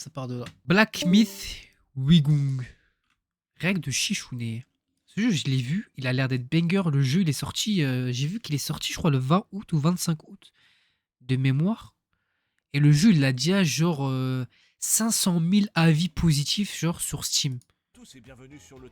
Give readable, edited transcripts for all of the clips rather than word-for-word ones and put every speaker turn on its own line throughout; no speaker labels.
ça part de là. Black Myth Wiggung. Règle de Chichounet. Ce jeu, je l'ai vu, il a l'air d'être banger. Le jeu, il est sorti, j'ai vu qu'il est sorti, je crois, le 20 août ou 25 août de mémoire. Et le jeu, il a déjà genre 500 000 avis positifs genre sur Steam.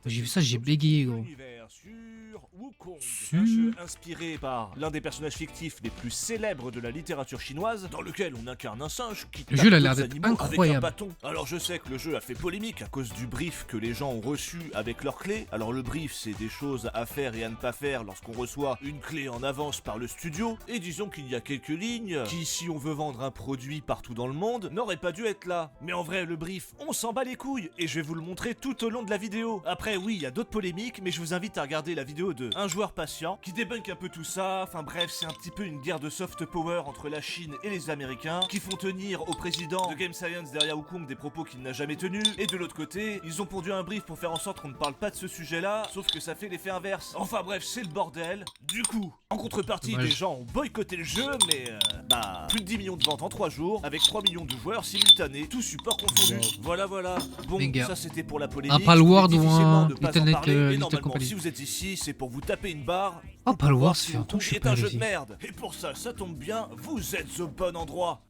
J'ai vu ça, j'ai bégayé, gros.
Sur Wukong, un jeu inspiré par l'un des personnages fictifs les plus célèbres de la littérature chinoise, dans lequel on incarne un singe qui
Le jeu, il a
tape
l'air
d'autres
d'être
animaux avec un
incroyable.
bâton. Alors je sais que le jeu a fait polémique à cause du brief que les gens ont reçu avec leurs clés. Alors le brief, c'est des choses à faire et à ne pas faire lorsqu'on reçoit une clé en avance par le studio. Et disons qu'il y a quelques lignes qui, si on veut vendre un produit partout dans le monde, n'auraient pas dû être là. Mais en vrai, le brief, on s'en bat les couilles et je vais vous le montrer tout au long de la vidéo. Après, oui, il y a d'autres polémiques, mais je vous invite à regarder la vidéo de un joueur patient qui débunk un peu tout ça. Enfin bref, c'est un petit peu une guerre de soft power entre la Chine et les Américains qui font tenir au président de Game Science derrière Wukong des propos qu'il n'a jamais tenus. Et de l'autre côté, ils ont pondu un brief pour faire en sorte qu'on ne parle pas de ce sujet-là, sauf que ça fait l'effet inverse. Enfin bref, c'est le bordel. Du coup, en contrepartie,
Dommage.
des gens ont boycotté le jeu, mais plus de 10 millions de ventes en 3 jours, avec 3 millions de joueurs simultanés, tous supports confondus. Voilà. Bon,
Méga.
ça c'était pour la polémique.
Un Palworld
Je voulais
ou
difficilement
un
ne pas en
Little
parler, et
Little
normalement,
Company.
si vous êtes ici, c'est pour vous taper une barre.
Oh,
pour
Palworld,
voir
ça
si
fait un temps que je suis
est
pas
un jeu
allé.
de merde. Et pour ça tombe bien, vous êtes au bon endroit.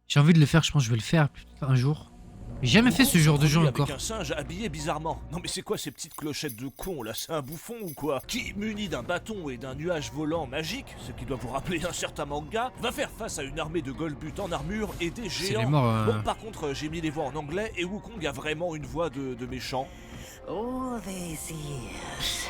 J'ai envie de le faire, je pense que je vais le faire un jour. J'ai jamais fait ce genre de jeu
Avec
encore.
un singe habillé bizarrement. Non mais c'est quoi ces petites clochettes de con là? C'est un bouffon ou quoi? Qui, muni d'un bâton et d'un nuage volant magique, ce qui doit vous rappeler un certain manga, va faire face à une armée de golbuts en armure et des
C'est les
géants.
morts.
Bon par contre j'ai mis les voix en anglais et Wukong a vraiment une voix de méchant.
All these years,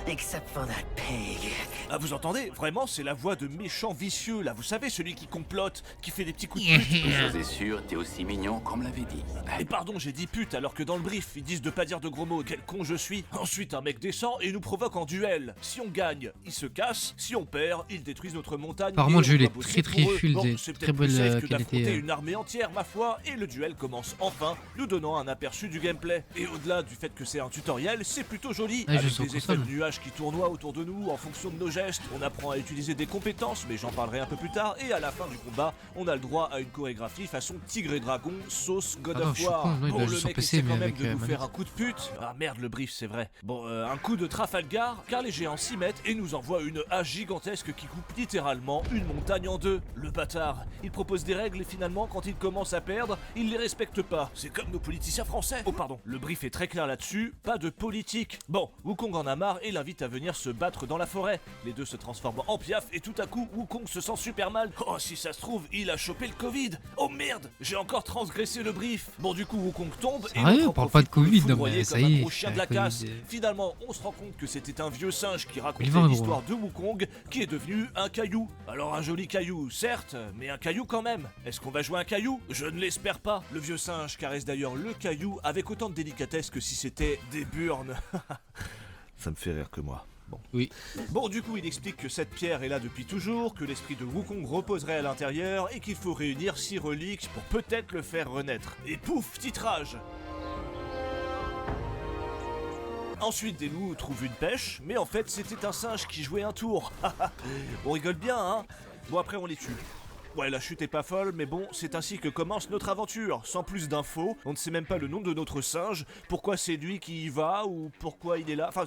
except for that pig.
Ah vous entendez? Vraiment c'est la voix de méchant vicieux là, vous savez celui qui complote, qui fait des petits coups de pute.
Une chose est sûre, t'es aussi mignon qu'on me l'avait dit.
Et pardon, j'ai dit pute alors que dans le brief, ils disent de pas dire de gros mots, quel con je suis. Ensuite, un mec descend et nous provoque en duel. Si on gagne, il se casse. Si on perd, ils détruisent notre montagne.
Apparemment,
et
le jeu,
on
il
doit
est
bosser
très
pour eux.
fluide,
Bon,
et
c'est
très
peut-être plus
belle
safe que
qualité.
d'affronter une armée entière, ma foi. Et le duel commence enfin, nous donnant un aperçu du gameplay. Et au-delà du fait que c'est un tutoriel, c'est plutôt joli.
Ah, je
avec
suis
des
en
effets de
console.
nuages qui tournoient autour de nous en fonction de nos gestes. On apprend à utiliser des compétences, mais j'en parlerai un peu plus tard. Et à la fin du combat, on a le droit à une chorégraphie façon tigre et dragon, sauce God
Ah non,
of
je suis
War.
con, non, il
Bon,
a
le
juste sur
mec
PC,
essaie
mais
quand même
avec,
de nous
manette.
faire un coup de pute. Ah merde, le brief, c'est vrai. Bon, un coup de Trafalgar, car les géants s'y mettent et nous envoient une hache gigantesque qui coupe littéralement une montagne en deux. Le bâtard, il propose des règles et finalement, quand il commence à perdre, il les respecte pas. C'est comme nos politiciens français. Oh pardon, le brief est très clair là-dessus, pas de politique. Bon, Wukong en a marre et l'invite à venir se battre dans la forêt. Les deux se transforment en piaf et tout à coup, Wukong se sent super mal. Oh, si ça se trouve, il a chopé le Covid. Oh merde, j'ai encore transgressé le brief. Bon, du coup, Wukong tombe et
Sérieux,
l'autre en
on parle pas de
profite pour le
Covid, non,
foudroyer
mais ça
comme
y
un
est,
gros chien de la
Covid,
casse. Finalement, on se rend compte que c'était un vieux singe qui racontait
Oliver,
l'histoire de Wukong qui est devenu un caillou. Alors un joli caillou, certes, mais un caillou quand même. Est-ce qu'on va jouer un caillou? Je ne l'espère pas. Le vieux singe caresse d'ailleurs le caillou avec autant de délicatesse que si c'était des burnes. Ça me fait rire que moi. Bon.
Oui.
Bon, du coup, il explique que cette pierre est là depuis toujours, que l'esprit de Wukong reposerait à l'intérieur et qu'il faut réunir 6 reliques pour peut-être le faire renaître. Et pouf, titrage. Ensuite, des loups trouvent une pêche, mais en fait, c'était un singe qui jouait un tour. On rigole bien, hein? Bon, après, on les tue. Ouais, la chute est pas folle, mais bon, c'est ainsi que commence notre aventure. Sans plus d'infos, on ne sait même pas le nom de notre singe, pourquoi c'est lui qui y va, ou pourquoi il est là. Enfin,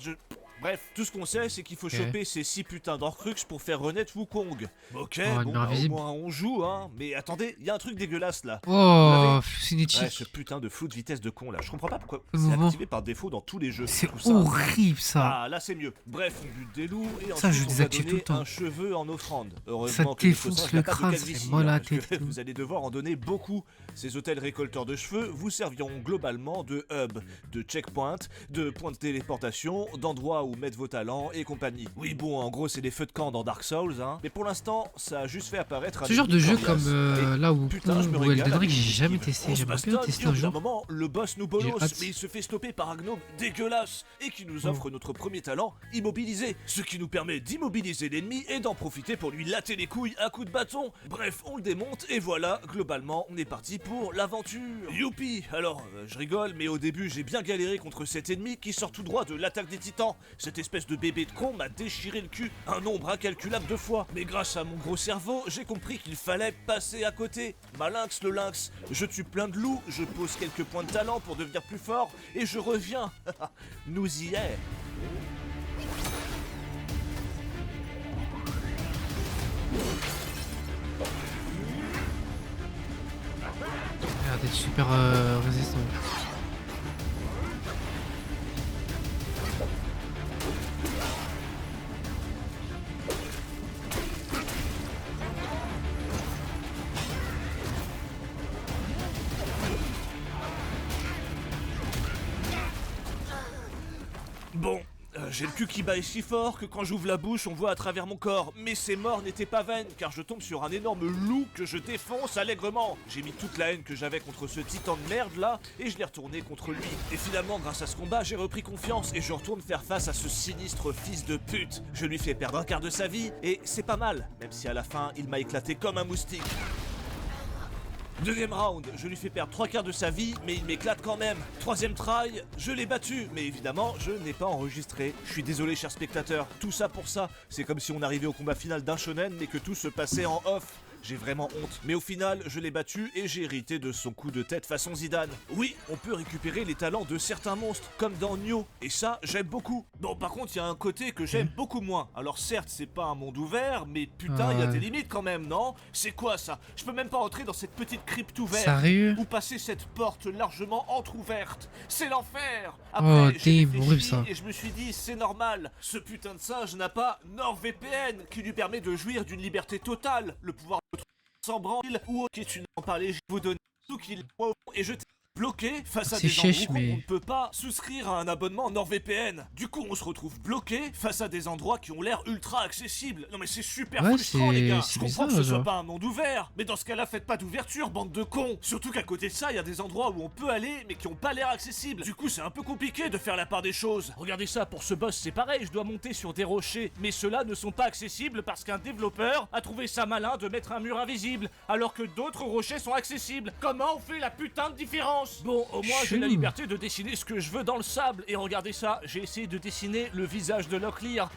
Bref, tout ce qu'on sait, c'est qu'il faut choper ces 6 putains d'Horcrux pour faire renaître Wukong. Ok,
Oh,
bon,
une
bah, au
invisible.
moins on joue, hein. Mais attendez, il y a un truc dégueulasse là.
Oh,
Ouais,
cinétique.
ce putain de flou de vitesse de con là. Je comprends pas pourquoi
Le
c'est
mouvement.
activé par défaut dans tous les jeux.
C'est
tout ça.
horrible ça.
Ah, là c'est mieux. Bref, on bute des loups et
Ça, je
ensuite on va
désactive tout
donner
le temps.
un cheveu en offrande.
Ça
Heureusement que notre
défonce
singe
le
n'a pas de
crâne, ça
calvitie,
fait mal à la
parce que
tête.
vous allez devoir en donner beaucoup. Ces hôtels récolteurs de cheveux vous serviront globalement de hub, de checkpoint, de point de téléportation, d'endroits où mettre vos talents et compagnie. Oui bon, en gros c'est des feux de camp dans Dark Souls, hein. Mais pour l'instant, ça a juste fait apparaître
Ce genre de jeu comme là où
putain, je me
ou
régale
Elden Ring,
avec
j'ai
cette
jamais
équipe.
testé.
On se
J'aimerais bien
bastonne,
tester
et au
un
bout d'un
jour.
moment, le boss nous bolos,
J'ai hâte.
mais il se fait stopper par un gnome dégueulasse et qui nous offre notre premier talent, immobilisé. Ce qui nous permet d'immobiliser l'ennemi et d'en profiter pour lui latter les couilles à coups de bâton. Bref, on le démonte et voilà, globalement, on est parti pour l'aventure. Youpi. Alors, je rigole, mais au début, j'ai bien galéré contre cet ennemi qui sort tout droit de l'attaque des titans. Cette espèce de bébé de con m'a déchiré le cul un nombre incalculable de fois. Mais grâce à mon gros cerveau, j'ai compris qu'il fallait passer à côté. Malinx le lynx, je tue plein de loups, je pose quelques points de talent pour devenir plus fort, et je reviens. Nous y est.
Il a l'air d'être super résistant.
Bon, j'ai le cul qui bat si fort que quand j'ouvre la bouche, on voit à travers mon corps. Mais ces morts n'étaient pas vaines, car je tombe sur un énorme loup que je défonce allègrement. J'ai mis toute la haine que j'avais contre ce titan de merde là, et je l'ai retourné contre lui. Et finalement, grâce à ce combat, j'ai repris confiance, et je retourne faire face à ce sinistre fils de pute. Je lui fais perdre un quart de sa vie, et c'est pas mal, même si à la fin, il m'a éclaté comme un moustique. Deuxième round, je lui fais perdre 3 quarts de sa vie, mais il m'éclate quand même. Troisième try, je l'ai battu, mais évidemment, je n'ai pas enregistré. Je suis désolé, chers spectateurs, tout ça pour ça. C'est comme si on arrivait au combat final d'un shonen, mais que tout se passait en off. J'ai vraiment honte. Mais au final, je l'ai battu et j'ai hérité de son coup de tête façon Zidane. Oui, on peut récupérer les talents de certains monstres, comme dans Nioh. Et ça, j'aime beaucoup. Bon, par contre, il y a un côté que j'aime beaucoup moins. Alors certes, c'est pas un monde ouvert, mais putain, il y a des limites quand même, non? C'est quoi ça? Je peux même pas entrer dans cette petite crypte ouverte.
Sérieux?
Ou passer cette porte largement entrouverte. C'est l'enfer.
Oh,
Après, j'ai
damn, horrible,
réfléchi
ça.
et je me suis dit, c'est normal. Ce putain de singe n'a pas NordVPN qui lui permet de jouir d'une liberté totale. Le pouvoir de sans branle ou autre, tu n'en parlais, je vous donne tout qu'il et je t'ai bloqué face à
C'est
des
chèche,
endroits où
mais-
on ne peut pas souscrire à un abonnement NordVPN. Du coup, on se retrouve bloqué face à des endroits qui ont l'air ultra accessibles. Non mais c'est super
Ouais,
frustrant les gars.
c'est
Je comprends
bizarre,
que ce soit
genre.
pas un monde ouvert, mais dans ce cas-là, faites pas d'ouverture, bande de cons. Surtout qu'à côté de ça, il y a des endroits où on peut aller, mais qui ont pas l'air accessibles. Du coup, c'est un peu compliqué de faire la part des choses. Regardez ça, pour ce boss, c'est pareil, je dois monter sur des rochers, mais ceux-là ne sont pas accessibles parce qu'un développeur a trouvé ça malin de mettre un mur invisible, alors que d'autres rochers sont accessibles. Comment on fait la putain de différence? Bon, au moins j'ai la
Chelou.
liberté de dessiner ce que je veux dans le sable. Et regardez ça, j'ai essayé de dessiner le visage de Locklear.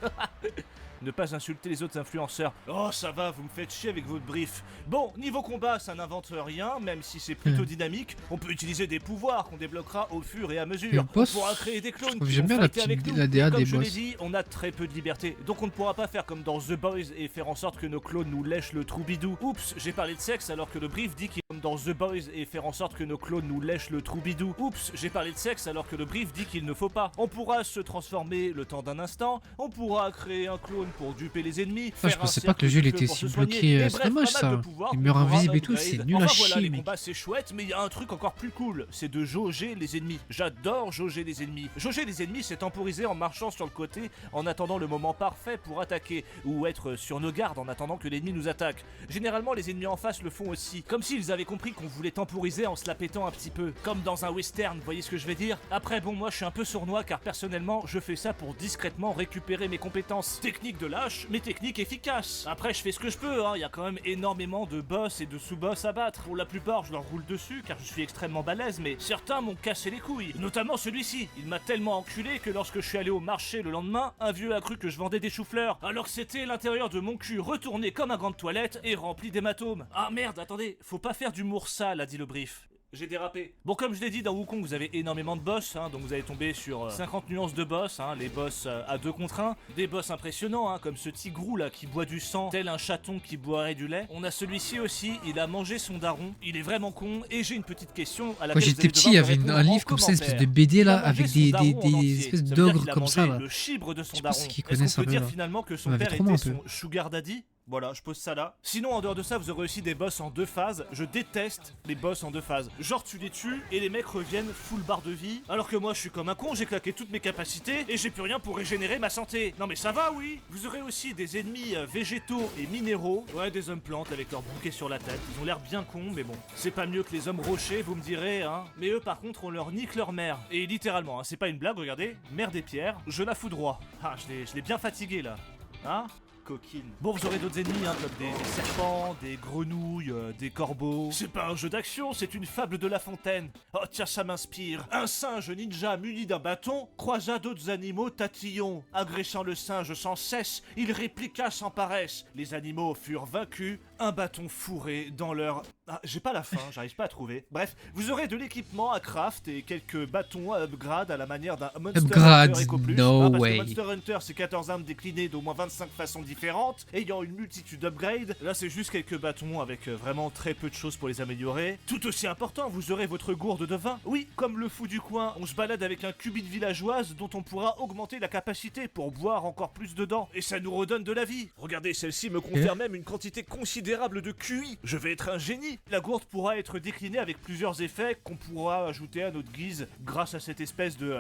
Ne pas insulter les autres influenceurs. Oh, ça va, vous me faites chier avec votre brief. Bon, niveau combat, ça n'invente rien, même si c'est plutôt dynamique. On peut utiliser des pouvoirs qu'on débloquera au fur et à mesure.
Le boss,
On pourra créer des clones
je trouve
qui
j'aime
vont
bien la
fighter avec
petite-
nous.
la DA
Et comme
des
je l'ai
boss.
dit, on a très peu de liberté. Donc on ne pourra pas faire comme dans The Boys et faire en sorte que nos clones nous lèchent le troubidou. Oups, j'ai parlé de sexe alors que le brief dit qu'il est comme dans The Boys et faire en sorte que nos clones nous lèchent le troubidou. Oups, j'ai parlé de sexe alors que le brief dit qu'il ne faut pas. On pourra se transformer le temps d'un instant, on pourra créer un clone pour duper les ennemis,
Ah, je
faire un
pensais pas que le jeu il
cercle
était
pour
si
se soigner.
bloqué,
Et
c'est
bref,
dommage,
pas mal
ça.
de pouvoirs
Les
qu'on
murs
pourra
invisibles et tout,
upgrade.
c'est nul à
Enfin,
chier,
voilà, les
mec.
combats c'est chouette, mais il y a un truc encore plus cool, c'est de jauger les ennemis. J'adore jauger les ennemis. Jauger les ennemis, c'est temporiser en marchant sur le côté, en attendant le moment parfait pour attaquer, ou être sur nos gardes en attendant que l'ennemi nous attaque. Généralement, les ennemis en face le font aussi, comme s'ils avaient compris qu'on voulait temporiser en se la pétant un petit peu, comme dans un western, vous voyez ce que je veux dire? Après, bon, moi je suis un peu sournois car personnellement, je fais ça pour discrètement récupérer mes compétences. Technique de lâche, mais technique efficace. Après, je fais ce que je peux, hein. Il y a quand même énormément de boss et de sous-boss à battre. Pour la plupart, je leur roule dessus car je suis extrêmement balèze, mais certains m'ont cassé les couilles. Notamment celui-ci. Il m'a tellement enculé que lorsque je suis allé au marché le lendemain, un vieux a cru que je vendais des choux-fleurs, alors que c'était l'intérieur de mon cul retourné comme un gant de toilette et rempli d'hématomes. Ah merde, attendez, faut pas faire d'humour sale, a dit le brief. J'ai dérapé. Bon, comme je l'ai dit, dans Wukong, vous avez énormément de boss, hein, donc vous allez tomber sur 50 nuances de boss, hein, les boss à 2 contre 1, des boss impressionnants, hein, comme ce tigrou là qui boit du sang, tel un chaton qui boirait du lait. On a celui-ci aussi, il a mangé son daron, il est vraiment con, et j'ai une petite question à laquelle
Quand
vous
j'étais
allez
petit, il y
devoir
avait
me
un
répondre en
livre comme ça, une espèce de
commentaire.
BD là,
Il a
avec
mangé son
des
daron en entier.
espèces
Ça veut dire
d'ogres
qu'il a
comme
mangé
ça là.
le chibre de son
Je pense
daron.
qu'ils
Est-ce
connaissent
qu'on
un
peut
peu,
dire
là.
finalement que
Ça
son
m'avait
père
trop marre,
était
un peu.
son sugar daddy? Voilà, je pose ça là. Sinon, en dehors de ça, vous aurez aussi des boss en 2 phases. Je déteste les boss en 2 phases. Genre, tu les tues et les mecs reviennent full barre de vie. Alors que moi, je suis comme un con, j'ai claqué toutes mes capacités et j'ai plus rien pour régénérer ma santé. Non mais ça va, oui. Vous aurez aussi des ennemis végétaux et minéraux. Ouais, des hommes plantes avec leur bouquet sur la tête. Ils ont l'air bien cons, mais bon. C'est pas mieux que les hommes rochers, vous me direz, hein. Mais eux, par contre, on leur nique leur mère. Et littéralement, hein, c'est pas une blague, regardez. Mère des pierres, je la foudroie. Ah, je l'ai bien fatigué là. Hein? coquine. Bon, vous aurez d'autres ennemis, hein, comme des serpents, des grenouilles, des corbeaux. C'est pas un jeu d'action, c'est une fable de La Fontaine. Oh tiens, ça m'inspire. Un singe ninja muni d'un bâton croisa d'autres animaux tatillons. Agressant le singe sans cesse, il répliqua sans paresse. Les animaux furent vaincus, un bâton fourré dans leur... Ah, j'ai pas la fin, j'arrive pas à trouver. Bref, vous aurez de l'équipement à craft et quelques bâtons à upgrade à la manière d'un Monster
Upgrade,
Hunter Eco Plus.
no
Parce
way.
que Monster Hunter, c'est 14 armes déclinées d'au moins 25 façons différentes, ayant une multitude d'upgrades. Là, c'est juste quelques bâtons avec vraiment très peu de choses pour les améliorer. Tout aussi important, vous aurez votre gourde de vin. Oui, comme le fou du coin, on se balade avec un cubit villageoise dont on pourra augmenter la capacité pour boire encore plus dedans. Et ça nous redonne de la vie. Regardez, celle-ci me confère même une quantité considérable de QI. Je vais être un génie. La gourde pourra être déclinée avec plusieurs effets qu'on pourra ajouter à notre guise grâce à cette espèce de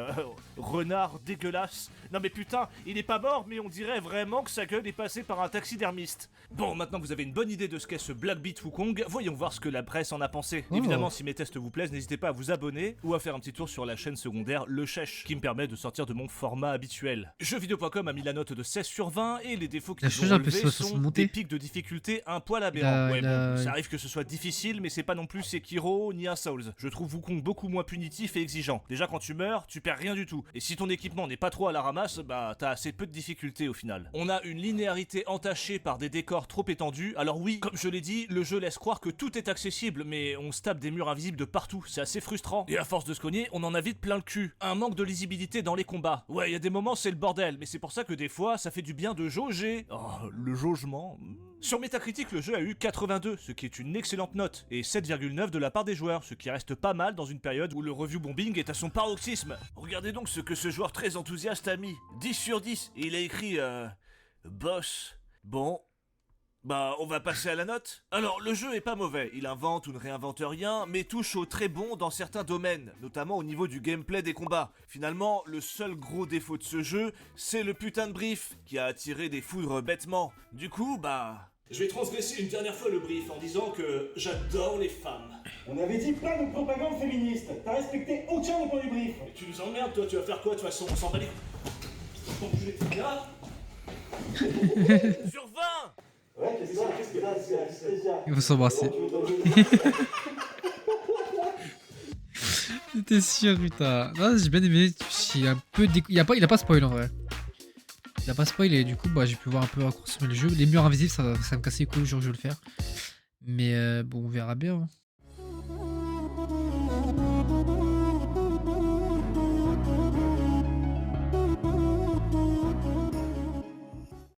renard dégueulasse. Non mais putain, il est pas mort, mais on dirait vraiment que sa gueule est passée par un taxidermiste. Bon, maintenant que vous avez une bonne idée de ce qu'est ce Black Beat Wukong, voyons voir ce que la presse en a pensé.
Oh.
Évidemment, si mes tests vous plaisent, n'hésitez pas à vous abonner ou à faire un petit tour sur la chaîne secondaire Le Chèche, qui me permet de sortir de mon format habituel. Jeuxvideo.com a mis la note de 16 sur 20 et les défauts qu'ils
changé
ont
un peu
relevés
sur son
sont
montée.
des pics de difficulté un poil aberrants. Ouais,
il a-
bon, ça arrive que ce soit difficile, mais c'est pas non plus Sekiro ni un Souls. Je trouve Wukong beaucoup moins punitif et exigeant. Déjà, quand tu meurs, tu perds rien du tout. Et si ton équipement n'est pas trop à la ramasse, bah t'as assez peu de difficultés au final. On a une linéarité entachée par des décors trop étendus. Alors oui, comme je l'ai dit, le jeu laisse croire que tout est accessible, mais on se tape des murs invisibles de partout. C'est assez frustrant. Et à force de se cogner, on en a vite plein le cul. Un manque de lisibilité dans les combats. Ouais, il y a des moments c'est le bordel, mais c'est pour ça que des fois, ça fait du bien de jauger. Oh, le jaugement. Sur Metacritic, le jeu a eu 82, ce qui est une excellente note, et 7,9 de la part des joueurs, ce qui reste pas mal dans une période où le review bombing est à son paroxysme. Regardez donc ce que ce joueur très enthousiaste a mis. 10 sur 10, et il a écrit boss. Bon, bah on va passer à la note. Alors le jeu est pas mauvais, il invente ou ne réinvente rien, mais touche au très bon dans certains domaines, notamment au niveau du gameplay des combats. Finalement, le seul gros défaut de ce jeu, c'est le putain de brief, qui a attiré des foudres bêtement. Du coup, bah... Je vais transgresser une dernière fois le brief en disant que j'adore les femmes.
On avait dit plein de propagande féministe. T'as respecté aucun des points du brief.
Mais tu nous emmerdes, toi, tu vas faire quoi de toute façon? On s'en bat les... Enculé, là. Sur 20.
Ouais, qu'est-ce que ça?
Il faut s'embrasser. J'étais sûr, putain. Non, j'ai bien aimé. Il a pas spoil en vrai. Il a pas spoil et du coup, bah, j'ai pu voir un peu à quoi ressemblait le jeu. Les murs invisibles, ça me cassait les couilles, je vais le faire. Mais bon, on verra bien. Hein.